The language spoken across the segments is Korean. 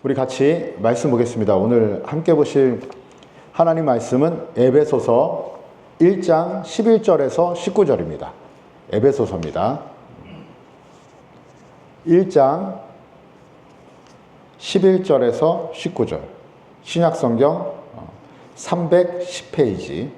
우리 같이 말씀 보겠습니다. 오늘 함께 보실 하나님 말씀은 에베소서 1장 11절에서 19절입니다. 에베소서입니다. 1장 11절에서 19절. 신약성경 310페이지.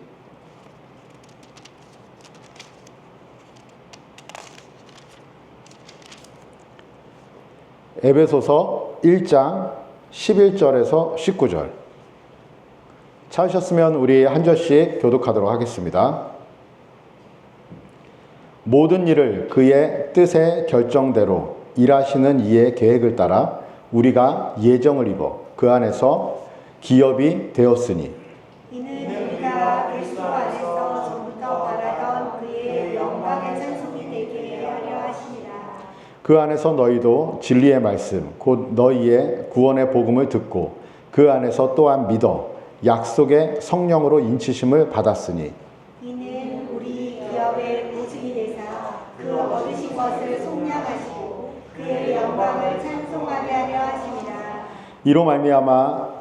에베소서 1장 11절에서 19절. 찾으셨으면 우리 한 절씩 교독하도록 하겠습니다. 모든 일을 그의 뜻의 결정대로 일하시는 이의 계획을 따라 우리가 예정을 입어 그 안에서 기업이 되었으니 이는 우리가 그리스도 안에서 전부터 바라던 그의 영광의 찬송이 되게 하려 하심이라. 그 안에서 너희도 진리의 말씀 곧 너희의 구원의 복음을 듣고 그 안에서 또한 믿어 약속의 성령으로 인치심을 받았으니 이는 우리 기업의 보증이 되사 그 얻으신 것을 속량하시고 그의 영광을 찬송하게 하려 하심이라. 이로 말미암아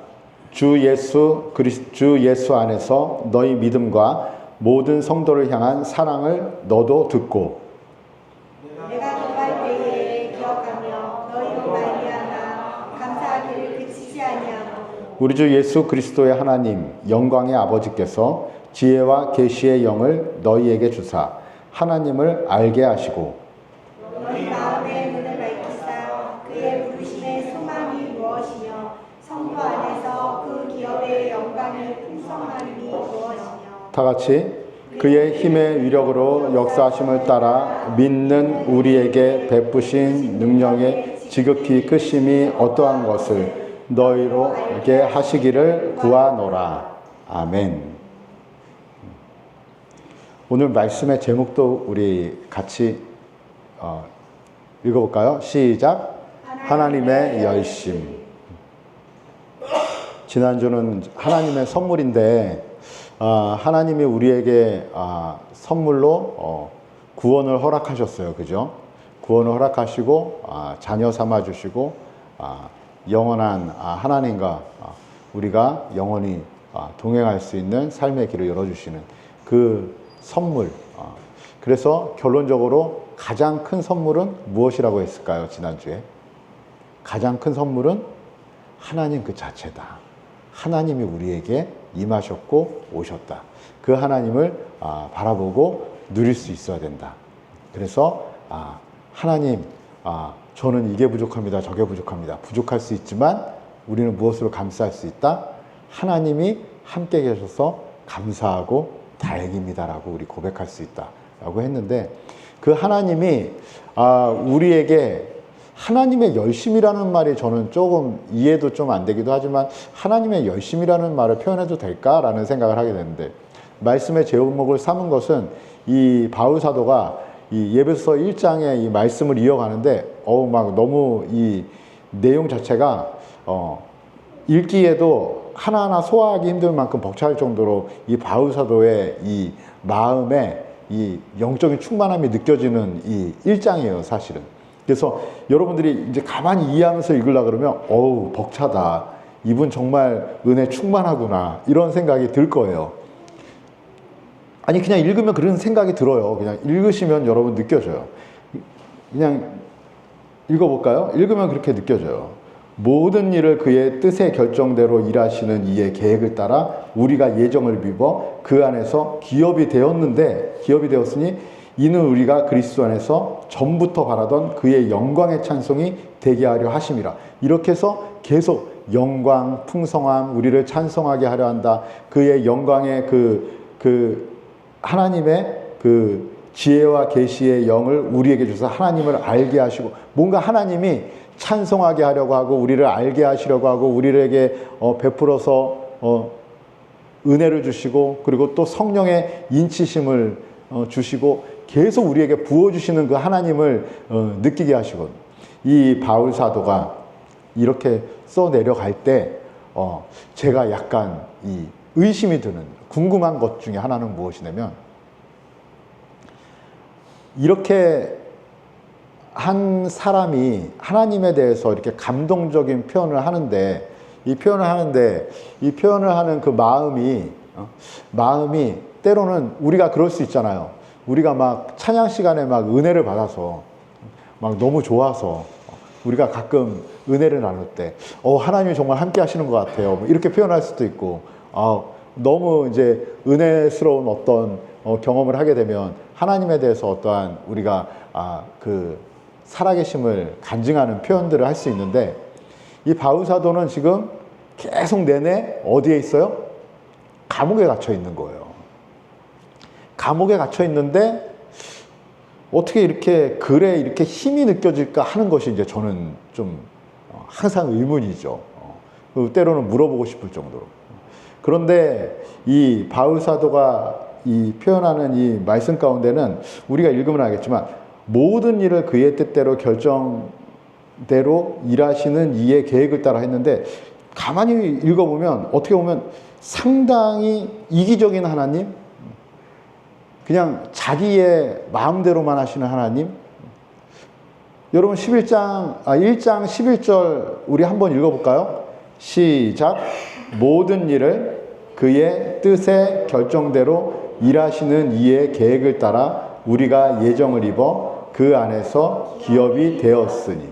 주 예수 안에서 너희 믿음과 모든 성도를 향한 사랑을 너도 듣고 내가 기도할 때에 기억하며 너희로 말미암아 감사하기를 그치지 아니하고 우리 주 예수 그리스도의 하나님 영광의 아버지께서 지혜와 계시의 영을 너희에게 주사 하나님을 알게 하시고 너희 마음의 눈을 밝히사 그의 부르심의 소망이 무엇이며 성도 안에서 그 기업의 영광의 풍성함이 무엇이며 다 같이 그의 힘의 위력으로 역사하심을 따라 믿는 우리에게 베푸신 능력의 지극히 크심이 어떠한 것을 너희로게 하시기를 구하노라. 아멘. 오늘 말씀의 제목도 우리 같이 읽어볼까요? 시작. 하나님의 열심. 지난주는 하나님의 선물인데 하나님이 우리에게 선물로 구원을 허락하셨어요. 그죠? 구원을 허락하시고 자녀 삼아주시고 영원한 하나님과 우리가 영원히 동행할 수 있는 삶의 길을 열어주시는 그 선물. 그래서 결론적으로 가장 큰 선물은 무엇이라고 했을까요? 지난주에 가장 큰 선물은 하나님 그 자체다. 하나님이 우리에게 임하셨고 오셨다. 그 하나님을 바라보고 누릴 수 있어야 된다. 그래서 하나님 저는 이게 부족합니다. 저게 부족합니다. 부족할 수 있지만 우리는 무엇으로 감사할 수 있다? 하나님이 함께 계셔서 감사하고 다행입니다라고 우리 고백할 수 있다라고 했는데 그 하나님이 우리에게 하나님의 열심이라는 말이 저는 조금 이해도 좀 안 되기도 하지만 하나님의 열심이라는 말을 표현해도 될까라는 생각을 하게 되는데 말씀의 제목을 삼은 것은 이 바울 사도가 이 에베소서 1장의 이 말씀을 이어가는데 막 너무 이 내용 자체가 읽기에도 하나하나 소화하기 힘들 만큼 벅찰 정도로 이 바울 사도의 이 마음에 이 영적인 충만함이 느껴지는 이 1장이에요, 사실은. 그래서 여러분들이 이제 가만히 이해하면서 읽으려고 그러면 벅차다. 이분 정말 은혜 충만하구나. 이런 생각이 들 거예요. 아니 그냥 읽으면 그런 생각이 들어요. 그냥 읽으시면 여러분 느껴져요. 그냥 읽어볼까요? 읽으면 그렇게 느껴져요. 모든 일을 그의 뜻의 결정대로 일하시는 이의 계획을 따라 우리가 예정을 입어 그 안에서 기업이 되었으니 이는 우리가 그리스도 안에서 전부터 바라던 그의 영광의 찬송이 되게 하려 하심이라. 이렇게 해서 계속 영광, 풍성함, 우리를 찬송하게 하려 한다. 그의 영광의 그 하나님의 그 지혜와 계시의 영을 우리에게 주셔서 하나님을 알게 하시고 뭔가 하나님이 찬송하게 하려고 하고 우리를 알게 하시려고 하고 우리에게 베풀어서 은혜를 주시고 그리고 또 성령의 인치심을 주시고 계속 우리에게 부어주시는 그 하나님을 느끼게 하시거든요. 이 바울 사도가 이렇게 써내려갈 때 제가 약간 이 의심이 드는 궁금한 것 중에 하나는 무엇이냐면 이렇게 한 사람이 하나님에 대해서 이렇게 감동적인 표현을 하는데, 이 표현을 하는 그 마음이 때로는 우리가 그럴 수 있잖아요. 우리가 막 찬양 시간에 막 은혜를 받아서 막 너무 좋아서 우리가 가끔 은혜를 나눌 때 하나님이 정말 함께 하시는 것 같아요. 뭐 이렇게 표현할 수도 있고, 너무 이제 은혜스러운 어떤 경험을 하게 되면 하나님에 대해서 어떠한 우리가 그 살아계심을 간증하는 표현들을 할 수 있는데, 이 바울 사도는 지금 계속 내내 어디에 있어요? 감옥에 갇혀 있는 거예요. 감옥에 갇혀 있는데 어떻게 이렇게 글에 이렇게 힘이 느껴질까 하는 것이 이제 저는 좀 항상 의문이죠. 때로는 물어보고 싶을 정도로. 그런데 이 바울 사도가 이 표현하는 이 말씀 가운데는 우리가 읽으면 알겠지만, 모든 일을 그의 뜻대로 결정대로 일하시는 이의 계획을 따라 했는데, 가만히 읽어보면 어떻게 보면 상당히 이기적인 하나님, 그냥 자기의 마음대로만 하시는 하나님. 여러분 1장 11절 우리 한번 읽어볼까요? 시작. 모든 일을 그의 뜻의 결정대로 일하시는 이의 계획을 따라 우리가 예정을 입어 그 안에서 기업이 되었으니.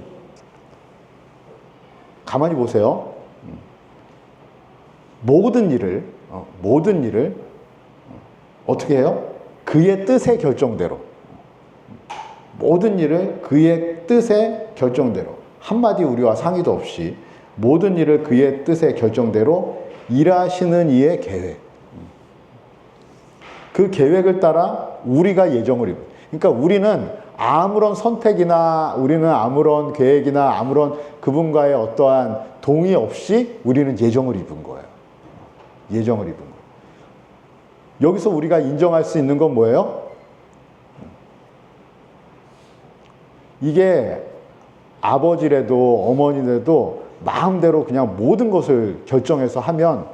가만히 보세요. 모든 일을 어떻게 해요? 그의 뜻의 결정대로. 모든 일을 그의 뜻의 결정대로, 한마디 우리와 상의도 없이 모든 일을 그의 뜻의 결정대로 일하시는 이의 계획. 그 계획을 따라 우리가 예정을 입어요. 그러니까 우리는 아무런 선택이나 우리는 아무런 계획이나 아무런 그분과의 어떠한 동의 없이 우리는 예정을 입은 거예요. 예정을 입은 거예요. 여기서 우리가 인정할 수 있는 건 뭐예요? 이게 아버지라도 어머니라도 마음대로 그냥 모든 것을 결정해서 하면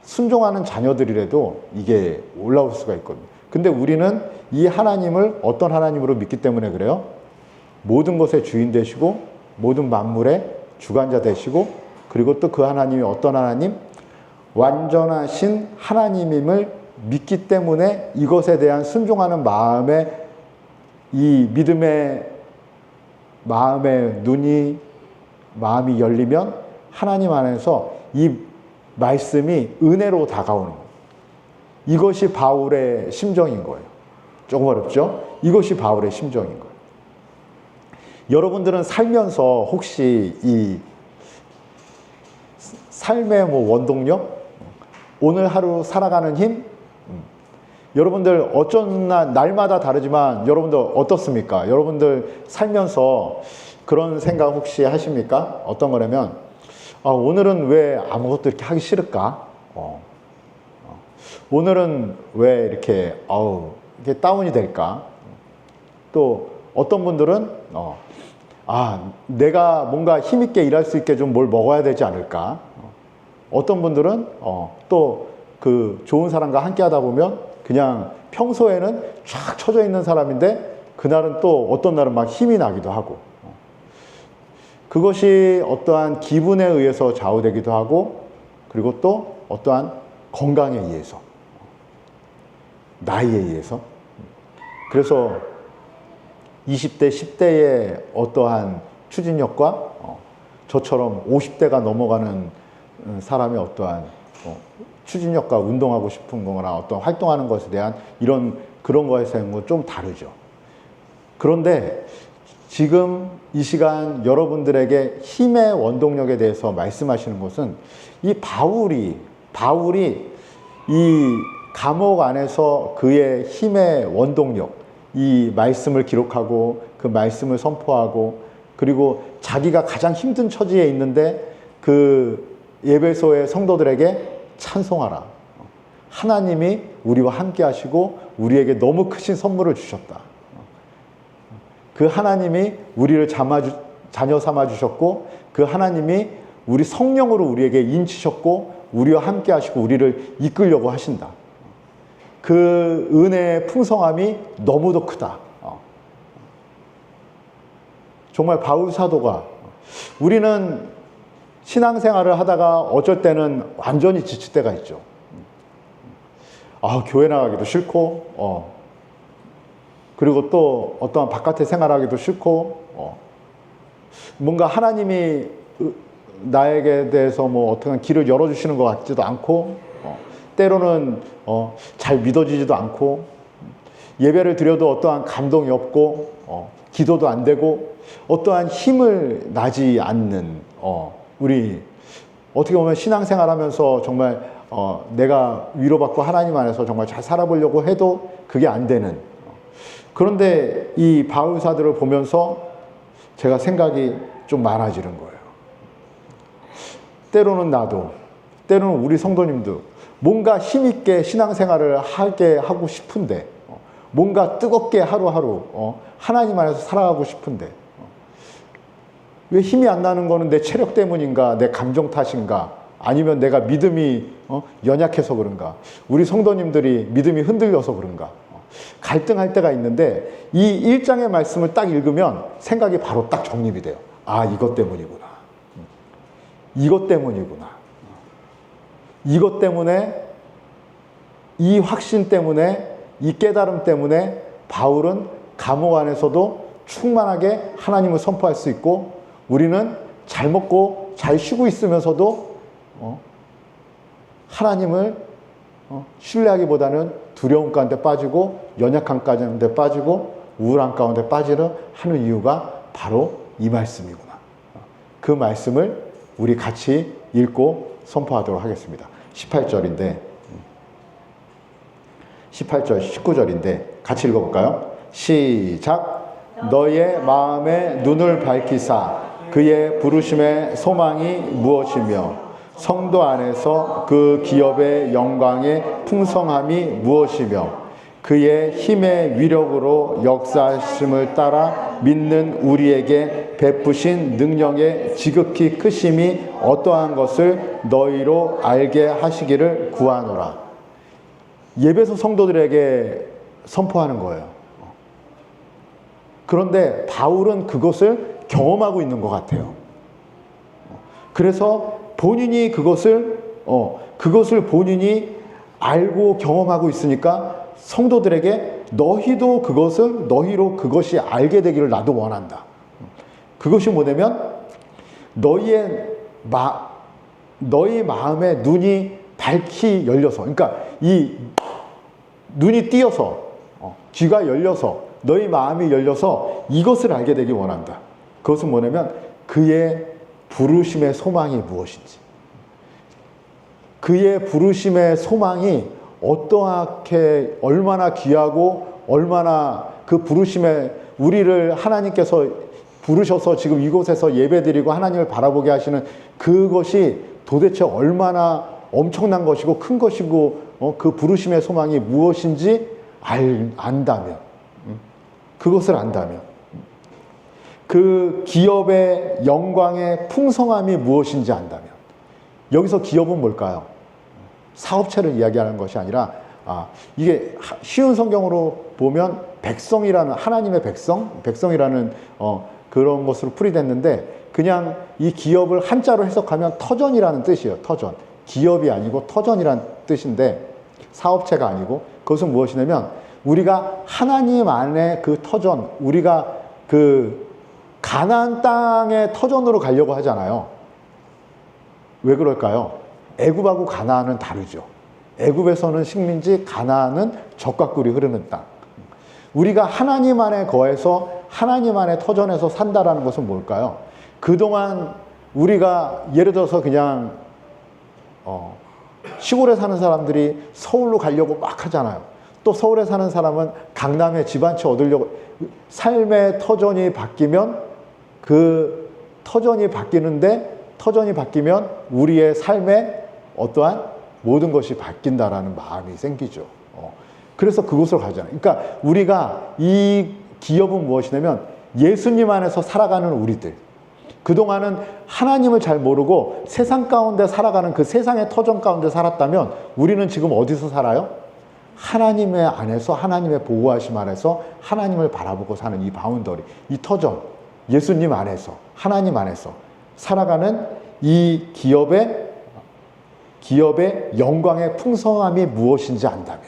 순종하는 자녀들이라도 이게 올라올 수가 있거든요. 근데 우리는 이 하나님을 어떤 하나님으로 믿기 때문에 그래요? 모든 것의 주인 되시고 모든 만물의 주관자 되시고, 그리고 또 그 하나님이 어떤 하나님? 완전하신 하나님임을 믿기 때문에 이것에 대한 순종하는 마음에, 이 믿음의 마음이 열리면 하나님 안에서 이 말씀이 은혜로 다가오는 거예요. 이것이 바울의 심정인 거예요. 조금 어렵죠? 이것이 바울의 심정인 거예요. 여러분들은 살면서 혹시 이 삶의 원동력? 오늘 하루 살아가는 힘? 여러분들 어쩐 날마다 다르지만 여러분들 어떻습니까? 여러분들 살면서 그런 생각 혹시 하십니까? 어떤 거냐면, 오늘은 왜 아무것도 이렇게 하기 싫을까? 오늘은 왜 이렇게 다운이 될까? 또 어떤 분들은 내가 뭔가 힘있게 일할 수 있게 좀 뭘 먹어야 되지 않을까? 어떤 분들은 또 그 좋은 사람과 함께 하다 보면 그냥 평소에는 쫙 처져 있는 사람인데 그날은 또 어떤 날은 막 힘이 나기도 하고, 그것이 어떠한 기분에 의해서 좌우되기도 하고, 그리고 또 어떠한 건강에 의해서, 나이에 의해서. 그래서 20대, 10대의 어떠한 추진력과 저처럼 50대가 넘어가는 사람의 어떠한 추진력과 운동하고 싶은 거나 어떤 활동하는 것에 대한 그런 거에서는 좀 다르죠. 그런데 지금 이 시간 여러분들에게 힘의 원동력에 대해서 말씀하시는 것은 이 바울이 이 감옥 안에서 그의 힘의 원동력, 이 말씀을 기록하고 그 말씀을 선포하고, 그리고 자기가 가장 힘든 처지에 있는데 그 에베소의 성도들에게 찬송하라. 하나님이 우리와 함께 하시고 우리에게 너무 크신 선물을 주셨다. 그 하나님이 우리를 자녀 삼아 주셨고, 그 하나님이 우리 성령으로 우리에게 인치셨고 우리와 함께 하시고 우리를 이끌려고 하신다. 그 은혜의 풍성함이 너무도 크다. 정말 바울 사도가 우리는 신앙생활을 하다가 어쩔 때는 완전히 지칠 때가 있죠. 교회 나가기도 싫고, 그리고 또 어떠한 바깥에 생활하기도 싫고, 뭔가 하나님이 나에게 대해서 뭐 어떻게 길을 열어주시는 것 같지도 않고, 때로는 잘 믿어지지도 않고, 예배를 드려도 어떠한 감동이 없고, 기도도 안 되고, 어떠한 힘을 나지 않는, 우리 어떻게 보면 신앙생활 하면서 정말 내가 위로받고 하나님 안에서 정말 잘 살아보려고 해도 그게 안 되는, 그런데 이 바울사들을 보면서 제가 생각이 좀 많아지는 거예요. 때로는 나도, 때로는 우리 성도님도 뭔가 힘있게 신앙생활을 하게 하고 싶은데, 뭔가 뜨겁게 하루하루 하나님 안에서 살아가고 싶은데, 왜 힘이 안 나는 거는 내 체력 때문인가, 내 감정 탓인가, 아니면 내가 믿음이 연약해서 그런가, 우리 성도님들이 믿음이 흔들려서 그런가, 갈등할 때가 있는데, 이 1장의 말씀을 딱 읽으면 생각이 바로 딱 정립이 돼요. 이것 때문이구나. 이것 때문이구나. 이것 때문에, 이 확신 때문에, 이 깨달음 때문에 바울은 감옥 안에서도 충만하게 하나님을 선포할 수 있고, 우리는 잘 먹고 잘 쉬고 있으면서도 하나님을 신뢰하기보다는 두려움 가운데 빠지고, 연약함 가운데 빠지고, 우울함 가운데 빠지는 하는 이유가 바로 이 말씀이구나. 그 말씀을 우리 같이 읽고 선포하도록 하겠습니다. 18절, 19절인데 같이 읽어볼까요? 시작. 너의 마음에 눈을 밝히사 그의 부르심의 소망이 무엇이며 성도 안에서 그 기업의 영광의 풍성함이 무엇이며 그의 힘의 위력으로 역사하심을 따라 믿는 우리에게 베푸신 능력의 지극히 크심이 어떠한 것을 너희로 알게 하시기를 구하노라. 예배소 성도들에게 선포하는 거예요. 그런데 바울은 그것을 경험하고 있는 것 같아요. 그래서 본인이 그것을 본인이 알고 경험하고 있으니까 성도들에게 너희로 그것이 알게 되기를 나도 원한다. 그것이 뭐냐면 너희 마음의 눈이 밝히 열려서, 그러니까 이 눈이 띄어서, 귀가 열려서, 너희 마음이 열려서 이것을 알게 되기 원한다. 그것은 뭐냐면 그의 부르심의 소망이 무엇인지, 그의 부르심의 소망이 어떠하게, 얼마나 귀하고 얼마나 그 부르심에 우리를 하나님께서 부르셔서 지금 이곳에서 예배드리고 하나님을 바라보게 하시는 그것이 도대체 얼마나 엄청난 것이고 큰 것이고 그 부르심의 소망이 무엇인지 안다면, 그것을 안다면, 그 기업의 영광의 풍성함이 무엇인지 안다면, 여기서 기업은 뭘까요? 사업체를 이야기하는 것이 아니라, 이게 쉬운 성경으로 보면 백성이라는, 하나님의 백성이라는 그런 것으로 풀이됐는데, 그냥 이 기업을 한자로 해석하면 터전이라는 뜻이에요. 터전. 기업이 아니고 터전이라는 뜻인데, 사업체가 아니고, 그것은 무엇이냐면 우리가 하나님 안에 그 터전, 우리가 그 가나안 땅의 터전으로 가려고 하잖아요. 왜 그럴까요? 애굽하고 가나안은 다르죠. 애굽에서는 식민지, 가나안은 젖과 꿀이 흐르는 땅. 우리가 하나님 안에 거해서 하나님 안에 터전에서 산다라는 것은 뭘까요? 그동안 우리가 예를 들어서 그냥 시골에 사는 사람들이 서울로 가려고 막 하잖아요. 또 서울에 사는 사람은 강남에 집 한 채 얻으려고, 삶의 터전이 바뀌면, 그 터전이 바뀌면 우리의 삶에 어떠한 모든 것이 바뀐다라는 마음이 생기죠. 그래서 그곳으로 가잖아요. 그러니까 우리가 이 기업은 무엇이냐면 예수님 안에서 살아가는 우리들, 그동안은 하나님을 잘 모르고 세상 가운데 살아가는 그 세상의 터전 가운데 살았다면, 우리는 지금 어디서 살아요? 하나님의 안에서, 하나님의 보호하심 안에서 하나님을 바라보고 사는 이 바운더리, 이 터전, 예수님 안에서, 하나님 안에서 살아가는 이 기업의 영광의 풍성함이 무엇인지 안다면,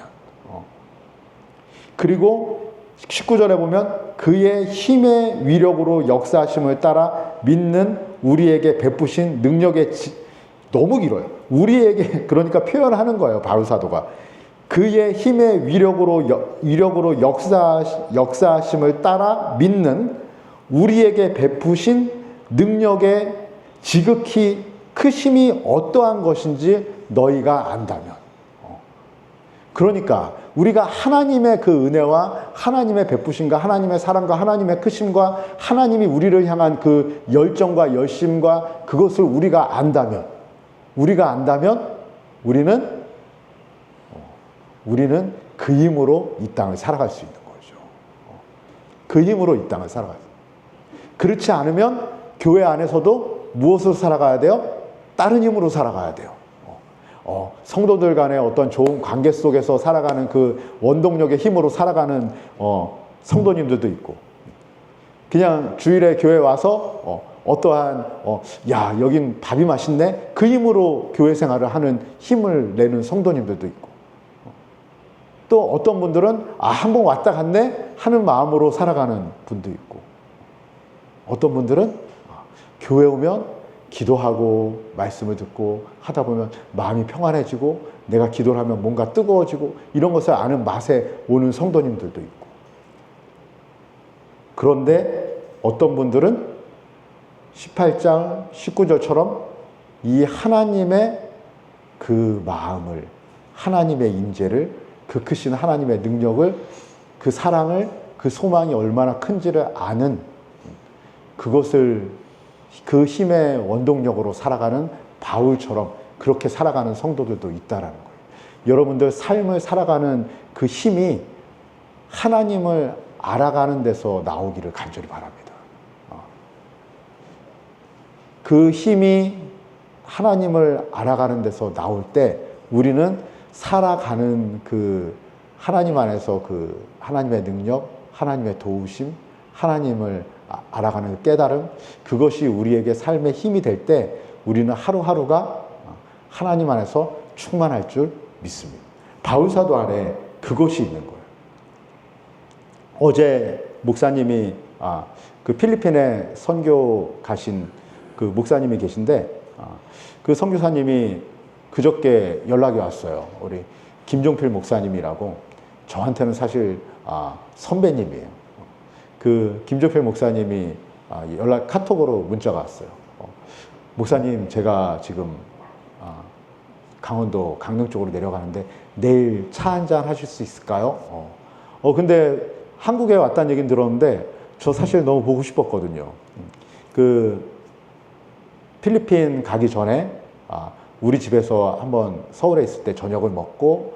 그리고 19절에 보면 그의 힘의 위력으로 역사하심을 따라 믿는 우리에게 베푸신 능력의 너무 길어요. 우리에게, 그러니까 표현하는 거예요, 바울 사도가. 그의 힘의 위력으로 역사하심을 따라 믿는 우리에게 베푸신 능력의 지극히 크심이 어떠한 것인지 너희가 안다면. 그러니까 우리가 하나님의 그 은혜와 하나님의 베푸심과 하나님의 사랑과 하나님의 크심과 하나님이 우리를 향한 그 열정과 열심과 그것을 우리가 안다면 우리는 그 힘으로 이 땅을 살아갈 수 있는 거죠. 그 힘으로 이 땅을 살아갈 수 있는 거죠. 그렇지 않으면 교회 안에서도 무엇으로 살아가야 돼요? 다른 힘으로 살아가야 돼요. 성도들 간의 어떤 좋은 관계 속에서 살아가는 그 원동력의 힘으로 살아가는 성도님들도 있고, 그냥 주일에 교회 와서 어떠한 야, 여긴 밥이 맛있네, 그 힘으로 교회 생활을 하는 힘을 내는 성도님들도 있고, 또 어떤 분들은 한번 왔다 갔네 하는 마음으로 살아가는 분도 있고, 어떤 분들은 교회 오면 기도하고 말씀을 듣고 하다 보면 마음이 평안해지고 내가 기도를 하면 뭔가 뜨거워지고 이런 것을 아는 맛에 오는 성도님들도 있고, 그런데 어떤 분들은 18장 19절처럼 이 하나님의 그 마음을, 하나님의 임재를, 그 크신 하나님의 능력을, 그 사랑을, 그 소망이 얼마나 큰지를 아는, 그것을 그 힘의 원동력으로 살아가는 바울처럼 그렇게 살아가는 성도들도 있다라는 거예요. 여러분들 삶을 살아가는 그 힘이 하나님을 알아가는 데서 나오기를 간절히 바랍니다. 그 힘이 하나님을 알아가는 데서 나올 때 우리는 살아가는 그 하나님 안에서 그 하나님의 능력, 하나님의 도우심, 하나님을 알아가는 깨달음, 그것이 우리에게 삶의 힘이 될 때 우리는 하루하루가 하나님 안에서 충만할 줄 믿습니다. 바울사도 안에 그것이 있는 거예요. 어제 목사님이 그 필리핀에 선교 가신 그 목사님이 계신데, 그 선교사님이 그저께 연락이 왔어요. 우리 김종필 목사님이라고, 저한테는 사실 선배님이에요. 그 김종필 목사님이 카톡으로 문자가 왔어요. 목사님, 제가 지금 강원도 강릉 쪽으로 내려가는데 내일 차 한잔 하실 수 있을까요? 근데 한국에 왔다는 얘기는 들었는데 저 사실 너무 보고 싶었거든요. 그 필리핀 가기 전에 우리 집에서 한번 서울에 있을 때 저녁을 먹고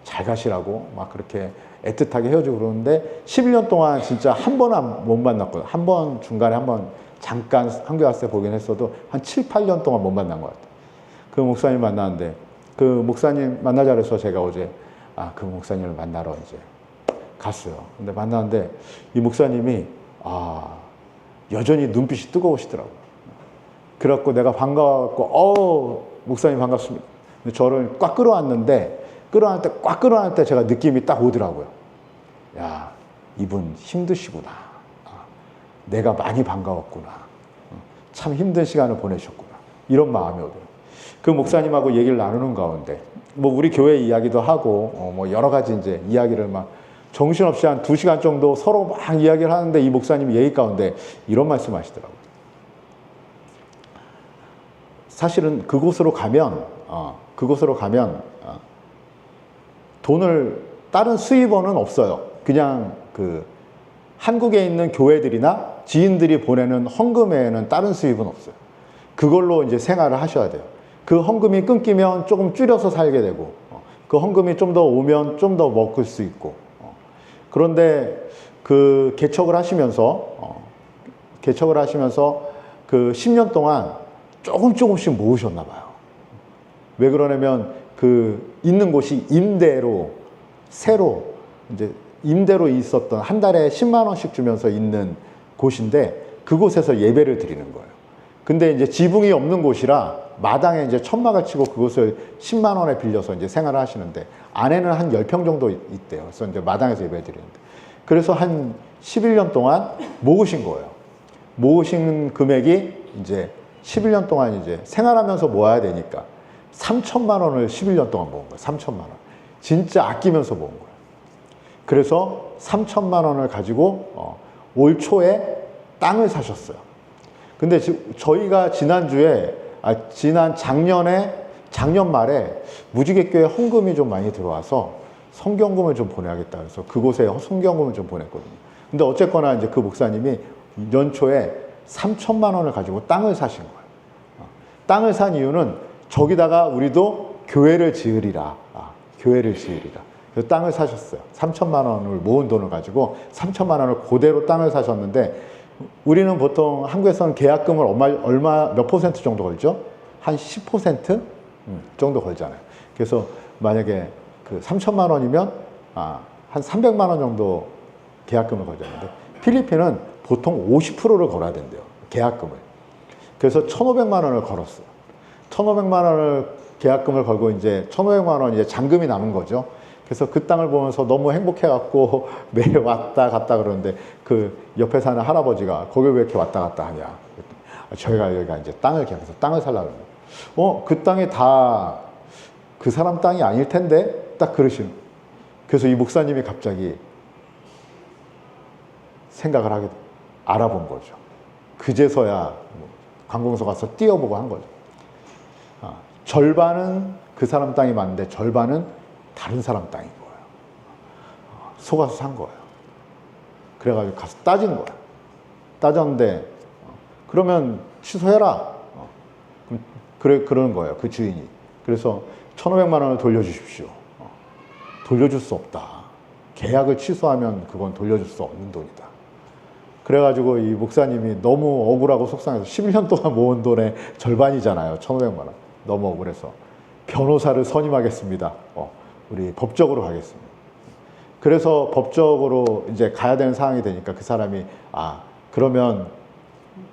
잘 가시라고 막 그렇게 애틋하게 헤어지고 그러는데 11년 동안 진짜 한 번은 못 만났거든요. 한 번 중간에 한 번 잠깐 한국에 왔을 때 보긴 했어도 한 7, 8년 동안 못 만난 것 같아요. 그 목사님 만났는데, 그 목사님 만나자 그래서 제가 어제 그 목사님을 만나러 이제 갔어요. 근데 만났는데 이 목사님이 여전히 눈빛이 뜨거우시더라고요. 그래갖고 내가 반가워갖고 목사님 반갑습니다. 저를 꽉 끌어안을 때 제가 느낌이 딱 오더라고요. 야, 이분 힘드시구나. 내가 많이 반가웠구나. 참 힘든 시간을 보내셨구나. 이런 마음이 오더라고요. 그 목사님하고 얘기를 나누는 가운데 뭐 우리 교회 이야기도 하고 뭐 여러 가지 이제 이야기를 막 정신없이 한 2시간 정도 서로 막 이야기를 하는데 이 목사님이 얘기 가운데 이런 말씀 하시더라고요. 사실은 그곳으로 가면 돈을, 다른 수입원은 없어요. 그냥 그 한국에 있는 교회들이나 지인들이 보내는 헌금 외에는 다른 수입은 없어요. 그걸로 이제 생활을 하셔야 돼요. 그 헌금이 끊기면 조금 줄여서 살게 되고, 그 헌금이 좀 더 오면 좀 더 먹을 수 있고. 그런데 그 개척을 하시면서 그 10년 동안 조금씩 모으셨나 봐요. 왜 그러냐면 그 있는 곳이 임대로 있었던, 한 달에 10만 원씩 주면서 있는 곳인데, 그곳에서 예배를 드리는 거예요. 근데 이제 지붕이 없는 곳이라 마당에 이제 천막을 치고 그곳을 10만 원에 빌려서 이제 생활을 하시는데 안에는 한 10평 정도 있대요. 그래서 이제 마당에서 예배 드리는데. 그래서 한 11년 동안 모으신 거예요. 모으신 금액이 이제 11년 동안 이제 생활하면서 모아야 되니까 3천만 원을 11년 동안 모은 거예요. 3천만 원. 진짜 아끼면서 모은 거예요. 그래서 3천만 원을 가지고 올 초에 땅을 사셨어요. 근데 저희가 지난 작년 말에 무지개교회 헌금이 좀 많이 들어와서 성경금을 좀 보내야겠다 그래서 그곳에 성경금을 좀 보냈거든요. 근데 어쨌거나 이제 그 목사님이 연초에 3천만 원을 가지고 땅을 사신 거예요. 땅을 산 이유는 저기다가 우리도 교회를 지으리라. 교회를 지으리라. 그래서 땅을 사셨어요. 3천만 원을 모은 돈을 가지고 3천만 원을 그대로 땅을 사셨는데 우리는 보통 한국에서는 계약금을 몇 퍼센트 정도 걸죠? 한 10% 정도 걸잖아요. 그래서 만약에 그 3천만 원이면 한 300만 원 정도 계약금을 걸잖아요. 필리핀은 보통 50%를 걸어야 된대요. 계약금을. 그래서 1,500만 원을 걸었어요. 1,500만 원을 계약금을 걸고 이제 1,500만 원 이제 잔금이 남은 거죠. 그래서 그 땅을 보면서 너무 행복해갖고 매일 왔다 갔다 그러는데 그 옆에 사는 할아버지가 거기 왜 이렇게 왔다 갔다 하냐. 저희가 여기가 이제 땅을 계약해서 땅을 살라고 그러는 그 땅이 다 그 사람 땅이 아닐 텐데 딱 그러시는. 그래서 이 목사님이 갑자기 생각을 알아본 거죠. 그제서야 관공서 가서 뛰어보고 한 거죠. 절반은 그 사람 땅이 맞는데 절반은 다른 사람 땅인 거예요. 속아서 산 거예요. 그래가지고 가서 따진 거예요. 따졌는데 그러면 취소해라. 그러는 거예요. 그 주인이. 그래서 1,500만 원을 돌려주십시오. 돌려줄 수 없다. 계약을 취소하면 그건 돌려줄 수 없는 돈이다. 그래가지고 이 목사님이 너무 억울하고 속상해서 11년 동안 모은 돈의 절반이잖아요. 1,500만 원. 너무 억울해서 변호사를 선임하겠습니다. 우리 법적으로 가겠습니다. 그래서 법적으로 이제 가야 되는 상황이 되니까 그 사람이 그러면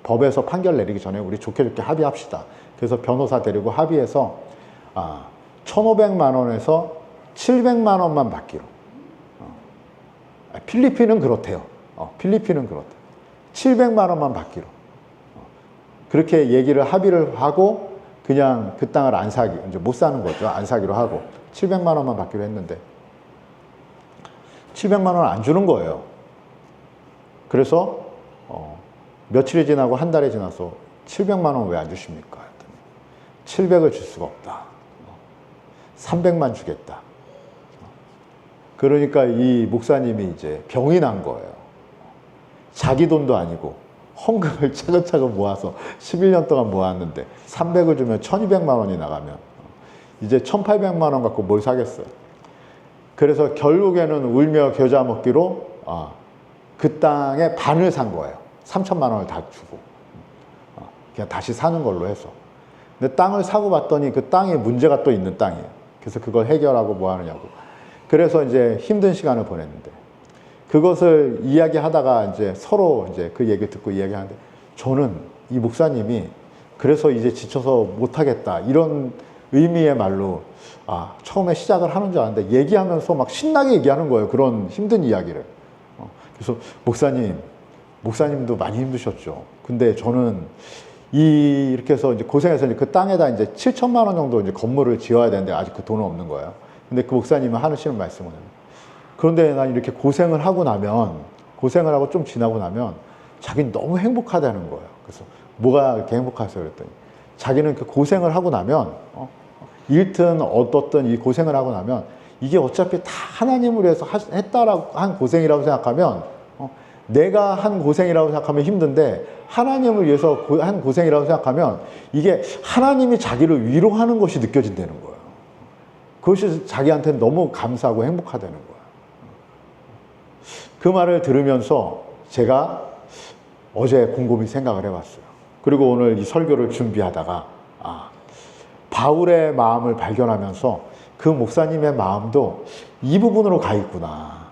법에서 판결 내리기 전에 우리 좋게 좋게 합의합시다. 그래서 변호사 데리고 합의해서 1,500만 원에서 700만 원만 받기로. 필리핀은 그렇대요. 필리핀은 그렇대요. 700만 원만 받기로. 그렇게 합의를 하고 그냥 그 땅을 안 사기, 이제 못 사는 거죠. 안 사기로 하고 700만 원만 받기로 했는데 700만 원 안 주는 거예요. 그래서 며칠이 지나고 한 달이 지나서 700만 원 왜 안 주십니까? 했더니 700을 줄 수가 없다. 300만 주겠다. 그러니까 이 목사님이 이제 병이 난 거예요. 자기 돈도 아니고 헌금을 차근차근 모아서 11년 동안 모았는데 300을 주면 1,200만 원이 나가면 이제 1,800만 원 갖고 뭘 사겠어요. 그래서 결국에는 울며 겨자 먹기로 그 땅의 반을 산 거예요. 3천만 원을 다 주고 그냥 다시 사는 걸로 해서. 근데 땅을 사고 봤더니 그 땅에 문제가 또 있는 땅이에요. 그래서 그걸 해결하고 뭐 하느냐고. 그래서 이제 힘든 시간을 보냈는데 그것을 이야기하다가 이제 서로 이제 그 얘기 듣고 이야기하는데 저는 이 목사님이 그래서 이제 지쳐서 못하겠다 이런 의미의 말로 처음에 시작을 하는 줄 알았는데 얘기하면서 막 신나게 얘기하는 거예요. 그런 힘든 이야기를. 그래서 목사님도 많이 힘드셨죠. 근데 저는 이렇게 해서 이제 고생해서 그 땅에다 이제 7천만 원 정도 이제 건물을 지어야 되는데 아직 그 돈은 없는 거예요. 근데 그 목사님은 하시는 말씀은 그런데 난 이렇게 고생을 하고 좀 지나고 나면 자기는 너무 행복하다는 거예요. 그래서 뭐가 이렇게 행복하세요? 그랬더니 자기는 그 고생을 하고 나면 일든 어떻든 이 고생을 하고 나면 이게 어차피 다 하나님을 위해서 했다라고 한 고생이라고 생각하면 내가 한 고생이라고 생각하면 힘든데 하나님을 위해서 한 고생이라고 생각하면 이게 하나님이 자기를 위로하는 것이 느껴진다는 거예요. 그것이 자기한테는 너무 감사하고 행복하다는 거예요. 그 말을 들으면서 제가 어제 곰곰이 생각을 해봤어요. 그리고 오늘 이 설교를 준비하다가 바울의 마음을 발견하면서 그 목사님의 마음도 이 부분으로 가 있구나.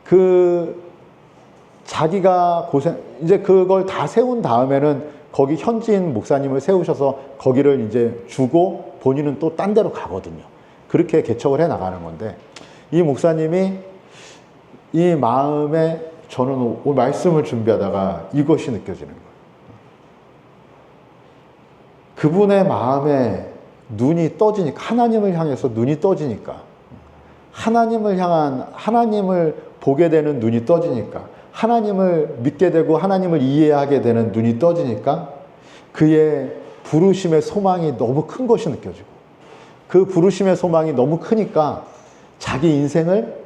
그 자기가 이제 그걸 다 세운 다음에는 거기 현지인 목사님을 세우셔서 거기를 이제 주고 본인은 또 딴 데로 가거든요. 그렇게 개척을 해 나가는 건데, 이 목사님이 이 마음에, 저는 오늘 말씀을 준비하다가 이것이 느껴지는 거예요. 그분의 마음에 눈이 떠지니까, 하나님을 향해서 눈이 떠지니까, 하나님을 보게 되는 눈이 떠지니까, 하나님을 믿게 되고 하나님을 이해하게 되는 눈이 떠지니까 그의 부르심의 소망이 너무 큰 것이 느껴지고, 그 부르심의 소망이 너무 크니까 자기 인생을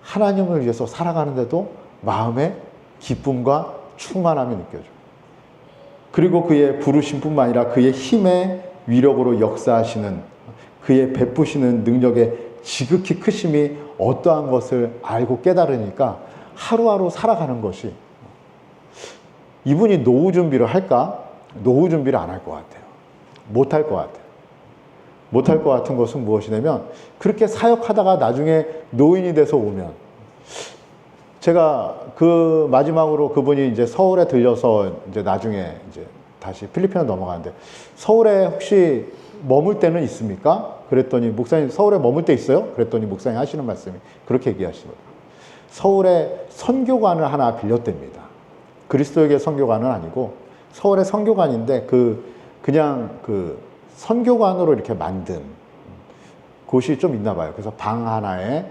하나님을 위해서 살아가는데도 마음에 기쁨과 충만함이 느껴져요. 그리고 그의 부르심뿐만 아니라 그의 힘의 위력으로 역사하시는, 그의 베푸시는 능력의 지극히 크심이 어떠한 것을 알고 깨달으니까 하루하루 살아가는 것이, 이분이 노후 준비를 할까? 노후 준비를 안 할 것 같아요. 못할 것 같아요. 못할 것 같은 것은 무엇이냐면, 그렇게 사역하다가 나중에 노인이 돼서 오면, 제가 그 마지막으로 그분이 이제 서울에 들려서 이제 나중에 이제 다시 필리핀으로 넘어가는데, 서울에 혹시 머물 때는 있습니까? 그랬더니 목사님 서울에 머물 때 있어요? 그랬더니 목사님 하시는 말씀이 그렇게 얘기하시더라고요. 서울에 선교관을 하나 빌렸답니다. 그리스도에게 선교관은 아니고 서울의 선교관인데 그냥 선교관으로 이렇게 만든 곳이 좀 있나 봐요. 그래서 방 하나에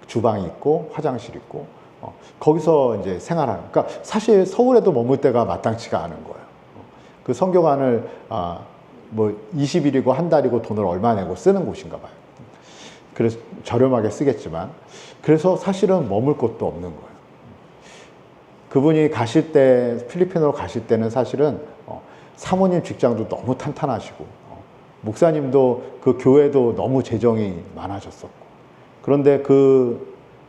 주방이 있고 화장실 있고 거기서 이제 생활하는. 그러니까 사실 서울에도 머물 때가 마땅치가 않은 거예요. 그 선교관을 뭐 20일이고 한 달이고 돈을 얼마 내고 쓰는 곳인가 봐요. 그래서 저렴하게 쓰겠지만, 그래서 사실은 머물 곳도 없는 거예요. 그분이 가실 때, 필리핀으로 가실 때는 사실은 사모님 직장도 너무 탄탄하시고, 목사님도 그 교회도 너무 재정이 많아졌었고, 그런데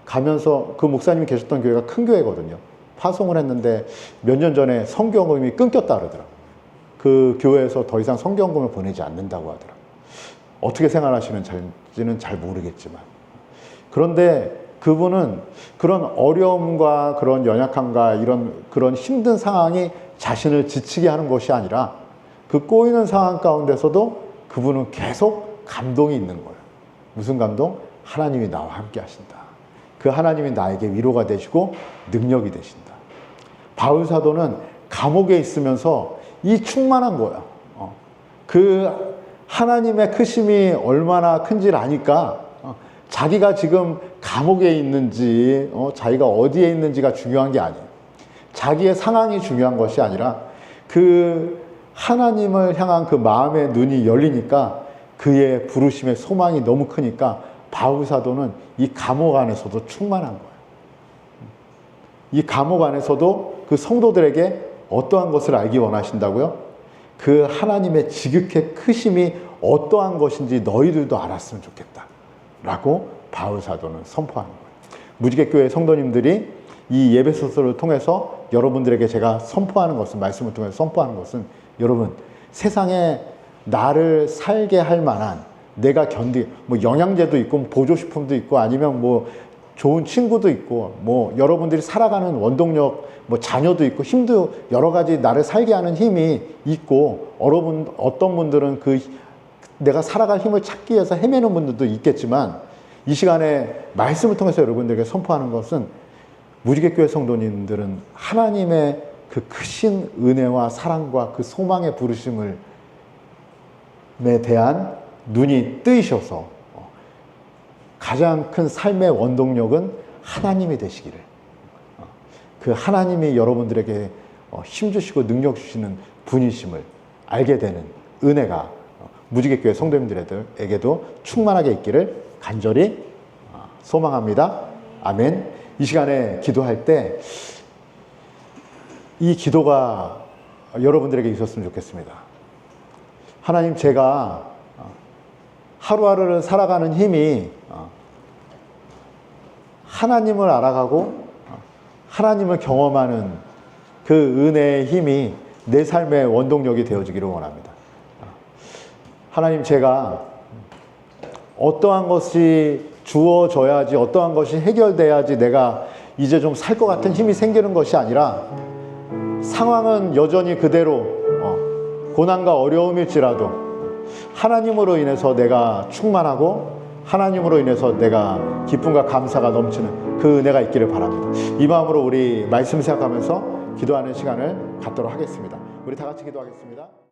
가면서 그 목사님이 계셨던 교회가 큰 교회거든요. 파송을 했는데 몇 년 전에 성경금이 끊겼다 그러더라고요. 그 교회에서 더 이상 성경금을 보내지 않는다고 하더라고요. 어떻게 생활하시는지는 잘 모르겠지만. 그런데 그분은 그런 어려움과 그런 연약함과 그런 힘든 상황이 자신을 지치게 하는 것이 아니라, 그 꼬이는 상황 가운데서도 그분은 계속 감동이 있는 거예요. 무슨 감동? 하나님이 나와 함께 하신다. 그 하나님이 나에게 위로가 되시고 능력이 되신다. 바울 사도는 감옥에 있으면서 이 충만한 거예요. 그 하나님의 크심이 얼마나 큰지를 아니까 자기가 지금 감옥에 있는지 자기가 어디에 있는지가 중요한 게 아니에요. 자기의 상황이 중요한 것이 아니라 그 하나님을 향한 그 마음의 눈이 열리니까 그의 부르심의 소망이 너무 크니까 바울 사도는 이 감옥 안에서도 충만한 거예요. 이 감옥 안에서도 그 성도들에게 어떠한 것을 알기 원하신다고요? 그 하나님의 지극히 크심이 어떠한 것인지 너희들도 알았으면 좋겠다 라고 바울 사도는 선포하는 거예요. 무지개교회 성도님들이 이 예배소서를 통해서 여러분들에게 제가 선포하는 것은, 말씀을 통해서 선포하는 것은, 여러분, 세상에 나를 살게 할 만한, 내가 뭐 영양제도 있고 보조식품도 있고 아니면 뭐 좋은 친구도 있고 뭐 여러분들이 살아가는 원동력, 뭐 자녀도 있고 힘도 여러 가지 나를 살게 하는 힘이 있고, 어떤 분들은 내가 살아갈 힘을 찾기 위해서 헤매는 분들도 있겠지만, 이 시간에 말씀을 통해서 여러분들에게 선포하는 것은, 무지개교회 성도님들은 하나님의 그 크신 은혜와 사랑과 그 소망의 부르심에 대한 눈이 뜨이셔서 가장 큰 삶의 원동력은 하나님이 되시기를, 그 하나님이 여러분들에게 힘주시고 능력 주시는 분이심을 알게 되는 은혜가 무지개교회 성도님들에게도 충만하게 있기를 간절히 소망합니다. 아멘. 이 시간에 기도할 때 이 기도가 여러분들에게 있었으면 좋겠습니다. 하나님, 제가 하루하루를 살아가는 힘이 하나님을 알아가고 하나님을 경험하는 그 은혜의 힘이 내 삶의 원동력이 되어지기를 원합니다. 하나님, 제가 어떠한 것이 주어져야지, 어떠한 것이 해결돼야지 내가 이제 좀 살 것 같은 힘이 생기는 것이 아니라, 상황은 여전히 그대로 고난과 어려움일지라도 하나님으로 인해서 내가 충만하고 하나님으로 인해서 내가 기쁨과 감사가 넘치는 그 은혜가 있기를 바랍니다. 이 마음으로 우리 말씀 생각하면서 기도하는 시간을 갖도록 하겠습니다. 우리 다 같이 기도하겠습니다.